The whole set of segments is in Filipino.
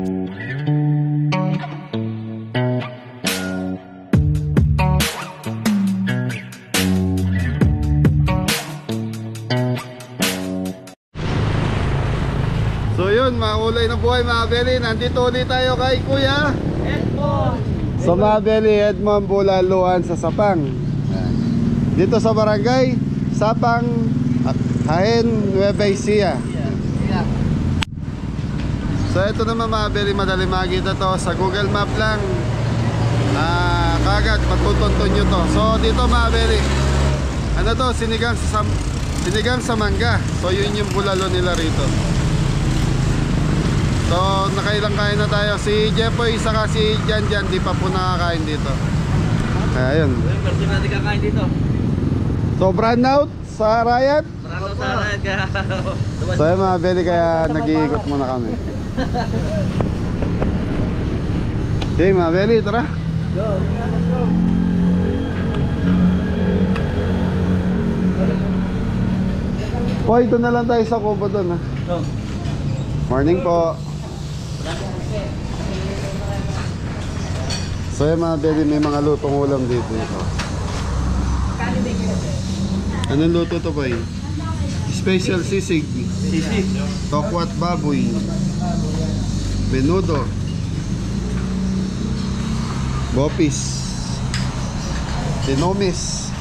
So yun, makulay na buhay mga Beli. Nandito ulit tayo kay Kuya Edmond. So mga Beli, Edmond Bulaluan sa Sapang. Dito sa barangay Sapang, Hain, Nueva Ecija. So ito naman mga Beli, madali makita to sa Google Map lang. Kagad matutuntun nyo to. So dito mga Beli, ano to, sinigang sa mangga. So yun yung bulalo nila rito. So nakailang kain na tayo. Si Jepoy saka si Jan di pa po nakakain dito. Ayun. Kasi natin kakain dito. So brand out sa Riot. Brand out sa Riot kaya. So yun mga Beli, kaya nag-iikot muna kami. Okay mga Beli, tara. Go. Po, ito na lang tayo sa kubo doon ha. Morning po. So yun mga Beli, may mga lutong ulam dito. Anong luto to ba yun? Special sisig. Sisig. Tokwat baboy. Menudo. Bopis. Tinomis.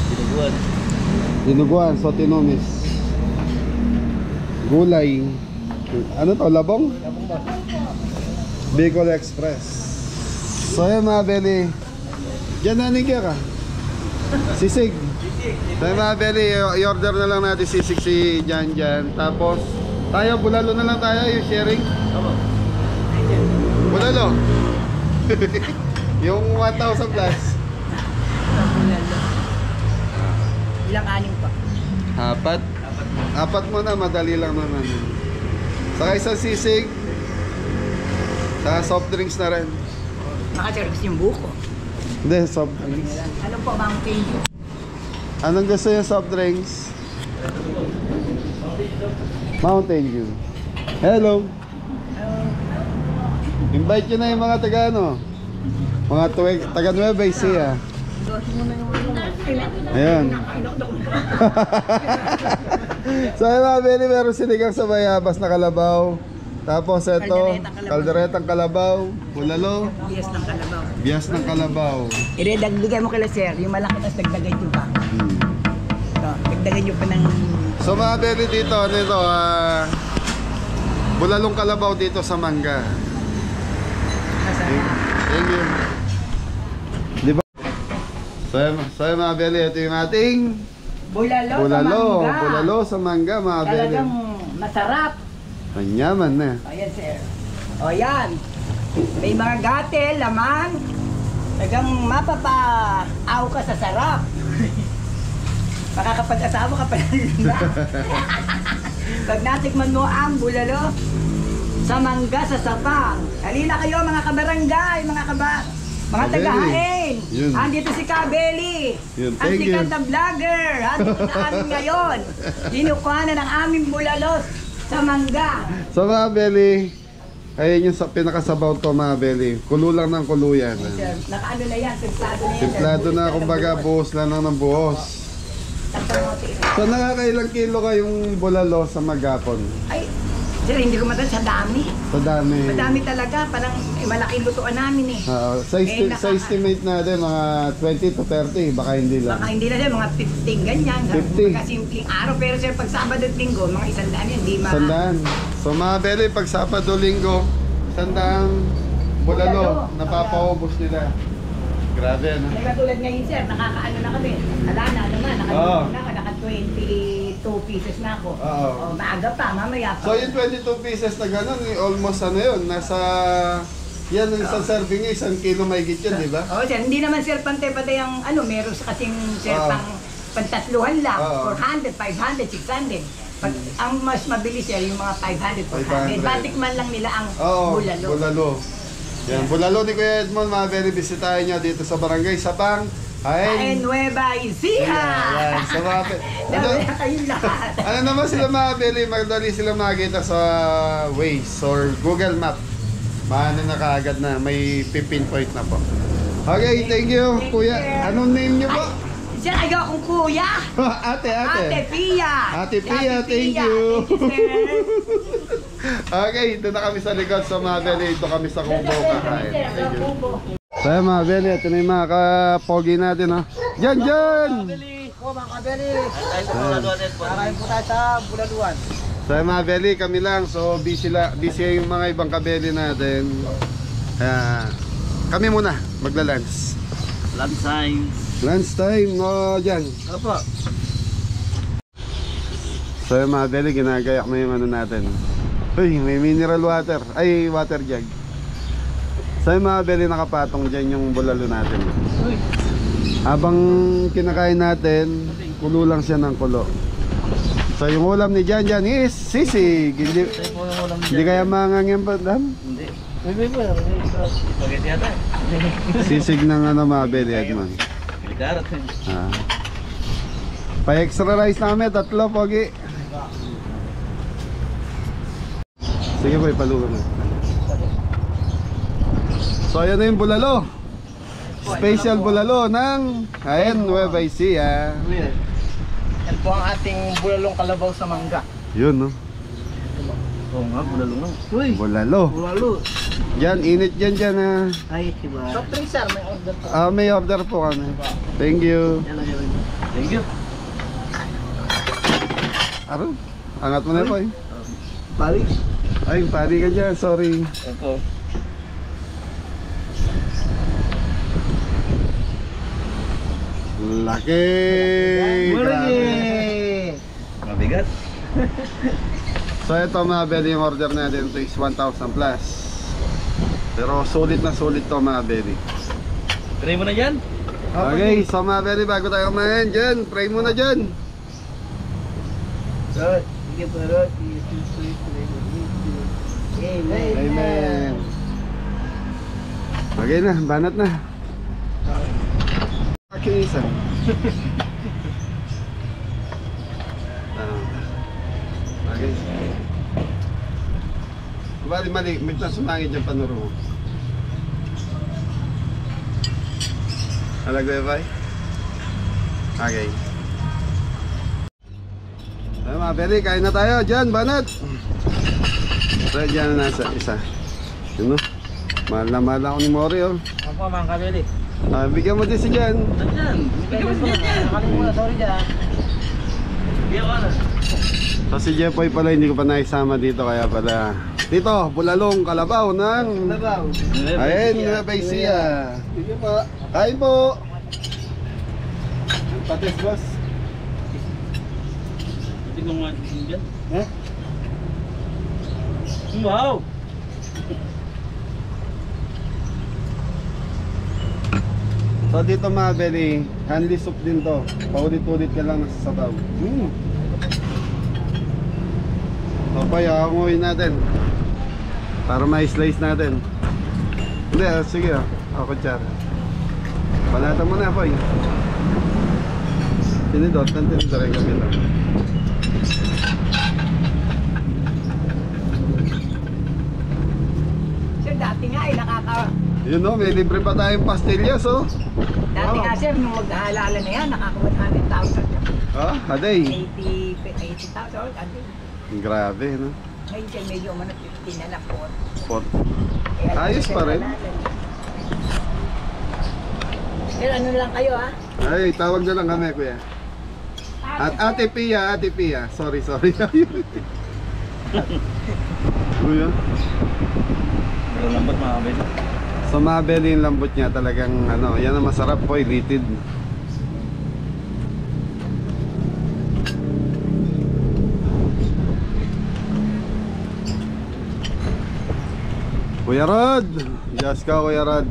Dinuguan. Dinuguan, so tinomis. Gulay. Ano to, labong? Bicol Express. So yun mga Beli, dyan nanigya ka. Sisig. So yun mga Beli, i-order na lang natin sisig si Jan. Tapos tayo, bulalo na lang tayo, yung sharing. Bulalo. Yung 1,000 plus. Ilang aning pa? Apat. Apat muna, madali lang naman. Saka isang sisig. Saka soft drinks na rin. Makaservice yung buko. Hindi, soft drinks. Ano po bang change? Anong gusto yung soft drinks? Mountain Dew. Hello. Invite nyo na yung mga taga ano, mga taga Nueva Ecija. Ayan. So yun mga Beli, meron sinigang sa bayabas na kalabaw. Tapos ito, kalderetang kalabaw, bulalo, Bias ng kalabaw. bias ng kalabaw. Dagdagan mo kila sir, yung malaki tas dagdagan nyo pa. So, dagdagan nyo pa ng... So mga Beli, dito, ano ito, bulalong kalabaw dito sa mangga. Masarap. Thank you. Di ba? So yun mga Beli, ito yung ating bulalo sa mangga mga Beli. Talagang masarap. Manyaman na. Ayan sir. O yan. May mga gatel, laman. Talagang mapapaaw ka sa sarap. Makakapag-asawa ka pa na. Pag natikman mo ang bulalo sa mangga sa Sapang. Halina kayo mga kabarangay, mga taga-hain. Andito si Kabeli. Ang sikat na vlogger. Andito na amin ngayon. Kinukuha na ng aming bulalo sa mangga. So mga Beli, ayun yung pinakasabaw ko mga Beli. Kulo lang ng kuluyan. Nakaano na yan, simplado na yan. Simplado na, kumbaga buhos lang ng buhos. So nakakailang kilo kayong bulalo sa maghapon? Ay, sir, hindi ko matan sa dami. Sa dami. Madami talaga, parang malaking lutuan namin eh. Sa estimate natin, mga 20 to 30, baka hindi lang. Baka hindi na sir, mga 15 ganyan. 50. Mga simpleng araw. Pero sir, pag Sabado at Linggo, mga 100 yan, di ma... 100. So mga Beli, pag Sabado, Linggo, 100 bulalo, napapaubos nila. Grabe ano. May katulad ngayon sir, nakakaano na kami. Ala na naman, naka 22 pieces na ako. O, maaga pa, mamaya pa. So yung 22 pieces na gano'n, almost ano yun, nasa... Yan, sa serving niya, 1 kilo mahigit yan, di ba? Oo sir, hindi naman sir pantay-pantay ang ano, meron kasing sir pantatluhan lang. 400, 500, 600. Pag, ang mas mabilis sir, yung mga 500, 400. Batikman lang nila ang bulalo. Bulalo. Yan, bulalo ni Kuya Edmond, mga Beli, bisitahin nyo dito sa barangay Sapang, Hain Nueva Ecija. Yan, sa mga... Ano, Dami na kayong lahat. ano naman sila mabili, madali sila makita sa Waze or Google Map. Maano na kaagad na, may pinpoint na po. Okay, thank you, kuya. Anong name niyo po? Siya ayaw akong kuya. Ate. Ate Pia. Ate Pia, thank you. Thank you, sir. Okay, ito na kami sa likod sa Mabeli. Ito kami sa Kubo kakain. Thank you. So yun, Mabeli, ito na yung mga kapogi natin, ha. Diyan! Po mga kabeli. Ay, sa Bulaluan din po. Karain po tayo sa Bulaluan. So yun, Mabeli, kami lang. So busy yung mga ibang kabeli natin. Kaya kami muna, magla-lunch. Lunch time. Lunch time, no, dyan. Opo. So yung Mabeli, ginagayak na yung ano natin. Uy, may mineral water. Ay, water jug. So yung Mabeli, nakapatong dyan yung bulalo natin. Uy. Habang kinakain natin, kulo lang siya ng kulo. So yung ulam ni Jan is sisig. Hindi, Tayo po yung ulam hindi kaya mangangyang pa, dam? Hindi. May spaghetti yata. Sisig ng ano, Mabeli, Edman. Carrot. Ah. Pa-extra rice namin, 3, pogi. Sige po, ipalugan mo. So ayan na yung bulalo. Special bulalo ng Hain Nueva Ecija. Yan po ang ating bulalong kalabaw sa mangga. Yun, no? Oo nga, bulalo nga. Uy. Bulalo. Bulalo. Diyan, init dyan ah. Ay, diba? Soft drink sir, may order po. May order po kami. Thank you. Thank you. Aro, angat mo na po eh. Pari. Ay, pari ka dyan, sorry. Ito. Laki! Grabe. Mabigat. So ito, Mabeli, yung order natin. Ito is 1,000 plus. Pero sulit na sulit to, Mabeli. Try mo na yan. Okay, so Mabeli, bago tayo kumain dyan, pray muna dyan. Amen. Okay na, banat na. Aking isa. Okay. Mali, may sumangit dyan panuro mo. Alagay ba? Okay. Ay, Mabeli, kain na tayo. Dyan, banat. So, dyan na nasa isa. Yun, no? Mahal na mahal ako ni Mori, oh. Opo mga kabeli. Bigyan mo din si Jan. Nandiyan. Bigyan mo siya yan. Nakalimutan, sorry dyan. Bigyan ko na. So si Jepoy pala hindi ko pa naisama dito kaya pala dito, bulalong kalabaw ng Labaw. Hain Nueva Ecija. Sige po. Kain po. Patis boss. Tignan mo nga dyan. Eh? Wow! So dito Mabeli, handy soup din to. Paulit-ulit ka lang sa sabaw. So payanguin natin para ma-slice natin. Hindi, sige ako kutsara. Panatan mo na po eh. Tinidot, tinidot rin kami lang. Sir, dati nga Yun no, may libre pa tayong pastillas oh. dati nga sir, nung maghahalala na yan, nakakuha 100,000. Ah, aday. 80,000 a day. Grabe no. Ngayon siya medyo umano 15 na lang po. Pot. Ayos pa rin. Sir, ano lang kayo ha? Ay, tawag na lang kami kuya. At Ate Pia. Sorry. Kuya. Pero lambat mga kabel. So Mabeli yung lambot niya talagang ano, yan ang masarap po, litid. Kuya Rod! Diyos ka Kuya Rod.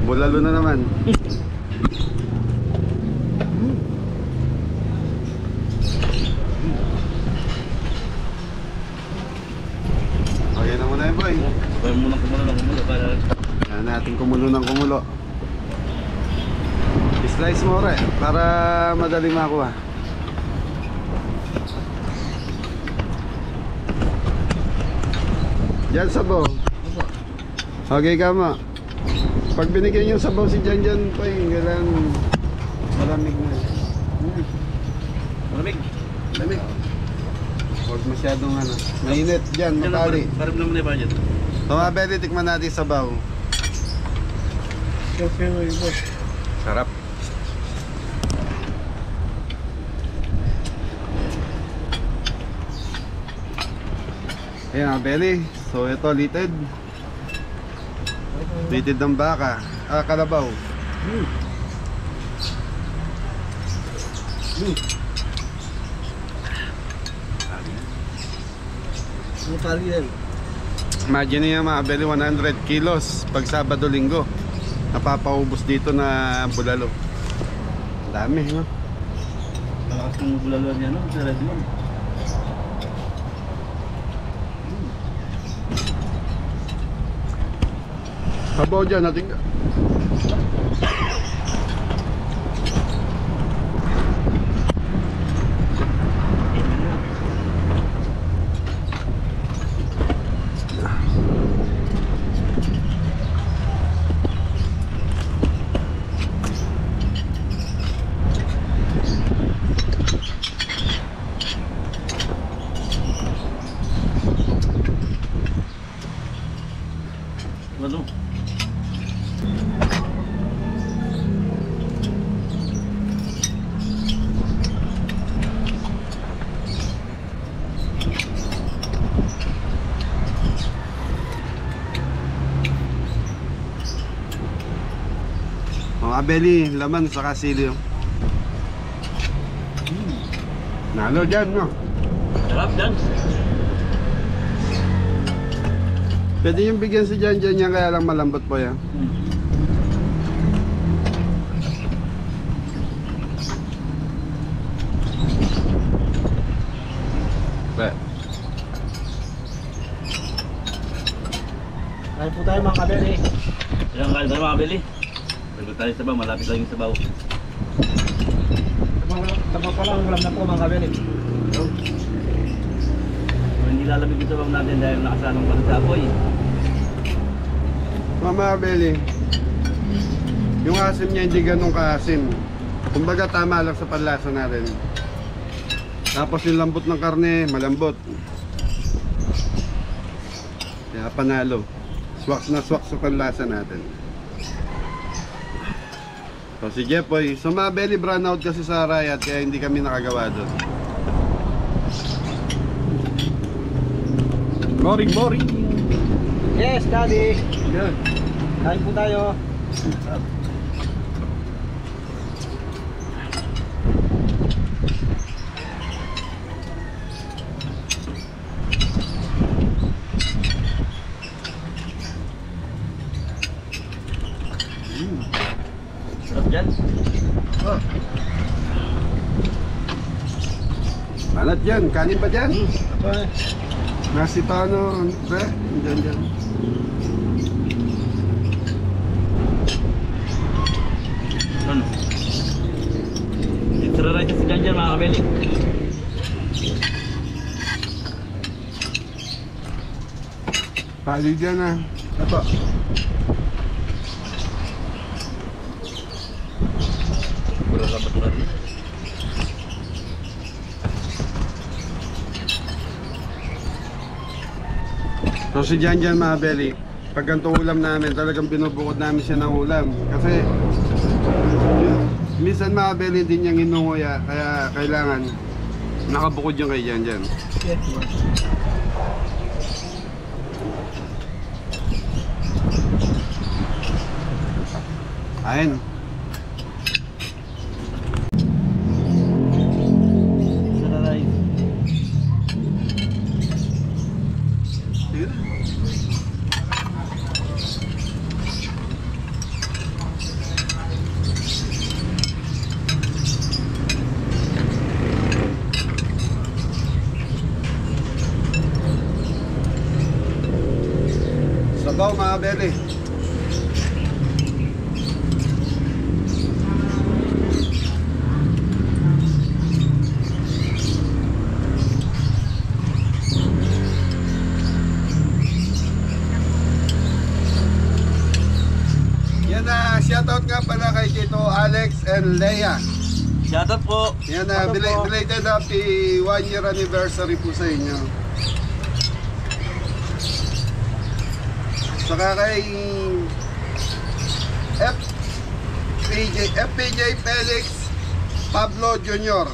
Bulalo na naman. Okay na muna yun boy. Kaya munang kumulo para... Yan natin kumulo ng kumulo. Slice mo rin para madali makuha. Diyan sabaw. Okay ka mo. Pag binigyan yung sabaw si Jan pa yung kailangan malamig na. Malamig. Lamig. Huwag masyadong ano. Mainit dyan, matali. Parang naman na ba dyan? So mga Beli, tikman natin sabaw. Sarap. Ayan mga Beli. So ito litid. Litid ng baka. Kalabaw. Imagine niyo mga Beli, 100 kilos pag Sabado-Linggo. Napapaubos dito na bulalo. Dami, no? Malakas ng bulalo niya, no? Sa red moon. Sabaw dyan, natin ka. Ano? Mga Beli, laman sa sili. Nalo dyan, no? Sarap dyan. Pwede yung bigyan si Jan yan, kaya lang malambot po yan. Kain po tayo mga kabeli. Ilang kain tayo mga Beli. Pagod tayo sa sabaw, malapit lang yung sabaw. Tama pa lang, ulam na po mga kabeli. So, hindi lalamig yung sabaw natin dahil nakasanong pa sa apoy. Mga Beli, yung asim niya hindi ganun kaasim. Kumbaga tama lang sa panlasa natin. Tapos yung lambot ng karne, malambot. Kaya panalo. Swaks na swaks sa panlasa natin. So si Jepoy, so mga Beli, brownout kasi sa Riot kaya hindi kami nakagawa doon. Boring. Yes, Daddy. Good. Kain po tayo. Sarap dyan. Balat dyan, kanin pa dyan. Apa? Nasi paano, pre? Dyan. Ano? Extra rice si Jan mga kabeli. Pali dyan ah. Apa? Kurang dapat lagi. So si Jan mga Beli, pag ganito ulam namin, talagang binubukod namin siya ng ulam. Kasi minsan mga Beli hindi niyang inunguya, kaya kailangan nakabukod yung kay Jan. Yes. Ayun. Extra rice. Sabaw mga Beli. shoutout nga pala kay Tito Alex and Leia. Shoutout po. Yan, belated happy 1 year anniversary po sa inyo. Saka kay FPJ Felix Pablo Jr.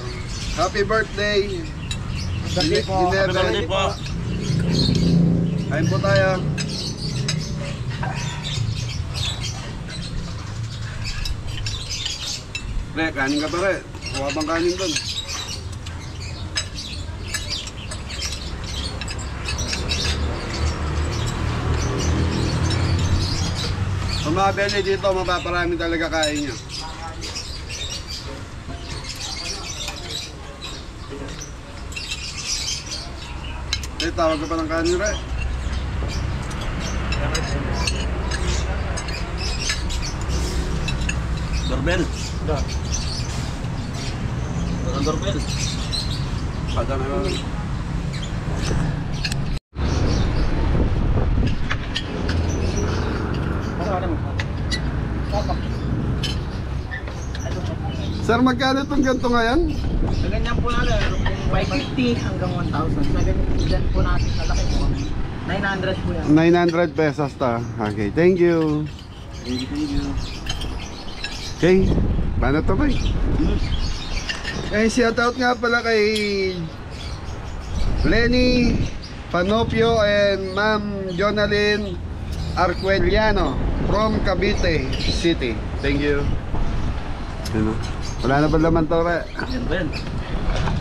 Happy birthday. Birthday po. Happy birthday po. Kain po tayo. Pre, kanin ka pa rin. Kuha bang kanin doon? Kung mga beli dito, mapaparami talaga kain nyo. Tawag ka pa ng kanin, Re. Doorbell. Da. Ang doorbell. Pada na lang. Sir, magkano itong ganito ngayon? Sa ganyan po natin, 550 hanggang 1,000. Sa ganyan po natin, sa laki po. 900 po yan. 900 pesos ta. Okay, thank you. Thank you. Okay, paano to ba? Eh, shoutout nga pala kay Lenny Panopio and Ma'am Jonalyn Arqueliano from Cavite City. Thank you. Ano? Wala na ba laman to, Re? Yan ba yan?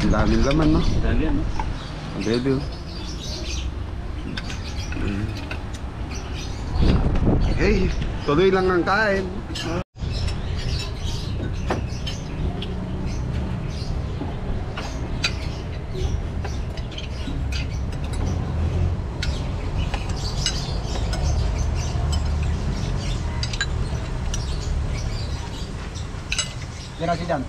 Ang daming laman, no? Dami yan, no? Ang baby. Okay, tuloy lang ang kain. Yan na si Dan.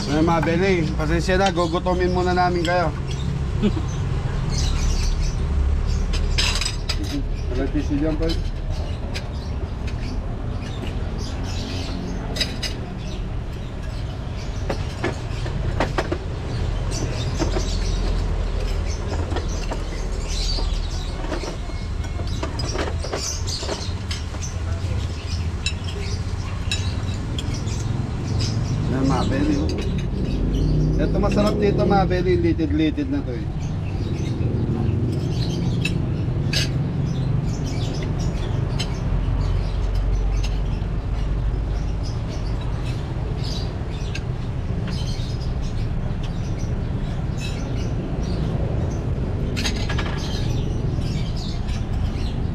Ay, mabili. Pasensya na, gugutomin muna namin kayo. Alati dyan pa. Ay, mabili. Ito masarap dito, mabili. Litid-litid na to eh.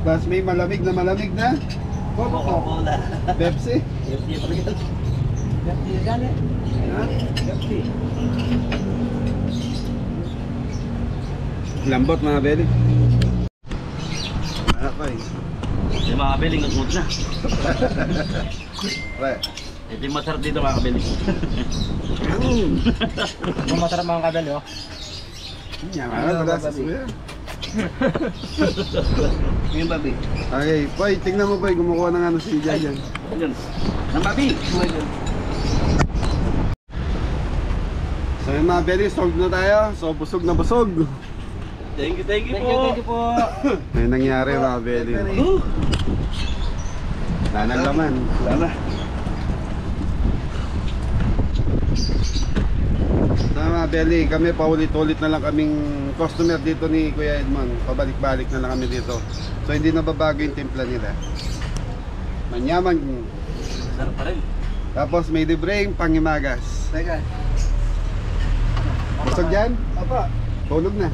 Plus may malamig na Coca-Cola. Pepsi. Pepsi pa rin. Pepsi Dan eh. Ha? Pepsi. Lambot mga beli. Ano ko eh. Yung mga kabeling, nagmut na. Pre. Ito yung masarap dito mga kabeling. Kung masarap mga kabel, oh. Ano ba sa suya? Yung babi. Okay, Poy, tingnan mo Poy, gumukuha ng ano si Jan. Yan. Ang babi. So yung mga beli, solved na tayo. So busog na busog. Thank you Thank you po. May nangyari mga beli. Wala nang laman. Wala na. So mga beli, kami paulit-ulit na lang kaming customer dito ni Kuya Edmond. Pabalik-balik na lang kami dito. So hindi na babago yung timpla nila. Manyaman. Sarap pa rin. Tapos may libreng pangimagas. Teka. Busog dyan? Apa. Tulog na.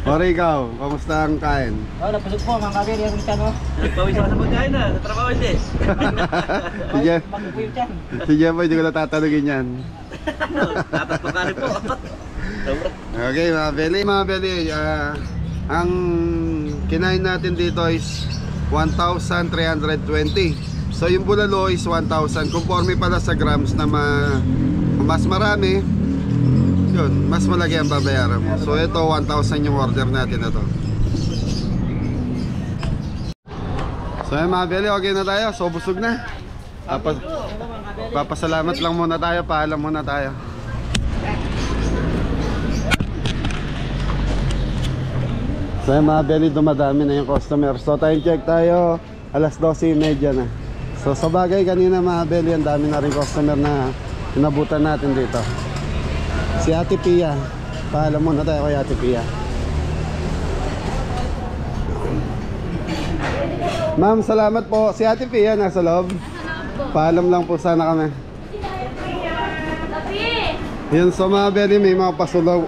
Ore ikaw, kamusta ang kain? Oh, napusog po mga kabel. Yan yung channel. Nagpawis ako sa pagkain na. Sa trabaho hindi. Si Jeff, Bago po yung chan. si Jeff hindi ko na tatanungin yan. Tatas ko kanin po. Sobra. Okay mga beli, ang kinain natin dito is 1,320. So yung bulalo is 1,000. Conforme pala sa grams na mas marami, yun, mas malaki ang babayaran mo. So ito 1,000 yung order natin na to. So yun mga beli, okay na tayo. So busog na. Papasalamat lang muna tayo. Paalam muna tayo. So yun mga beli, dumadami na yung customer. So time check tayo, alas 12:30 na. So sa bagay kanina mga beli, ang dami na rin customer na inabutan natin dito. Si Ate Pia, paalam muna tayo kay Ate Pia. Ma'am, salamat po. Si Ate Pia nasa loob. Paalam lang po sana kami. Yun, so mga beli, may mga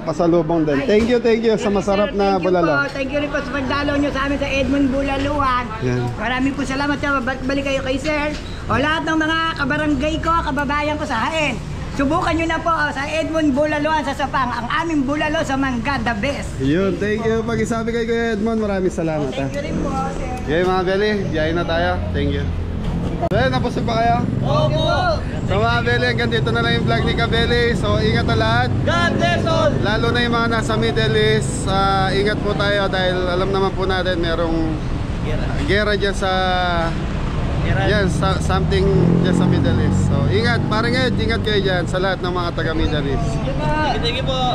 pasalubong din. Thank you sa masarap na bulalo. Thank you rin po sa pagdalaw nyo sa amin sa Edmond Bulaluan. Yan. Maraming po salamat sa balik kayo kay Sir. O lahat ng mga kabarangay ko, kababayan ko sa Hain. Subukan nyo na po sa Edmond Bulaluan sa Sapang. Ang aming bulalo sa Mangga, the best. Yun, thank you. Pag-isabi kay Kuya Edmond, maraming salamat. Thank you rin po, Sir. Okay mga beli, biyahe na tayo. Thank you. So napusog pa kayo? Opo! So mga beli, hanggang dito na lang yung vlog ni Kabeli. So ingat na lahat. God bless all! Lalo na yung mga nasa Middle East, ingat po tayo dahil alam naman po natin merong gera dyan sa something dyan sa Middle East. So ingat, parang ingat kayo dyan sa lahat ng mga taga Middle East. Thank you po!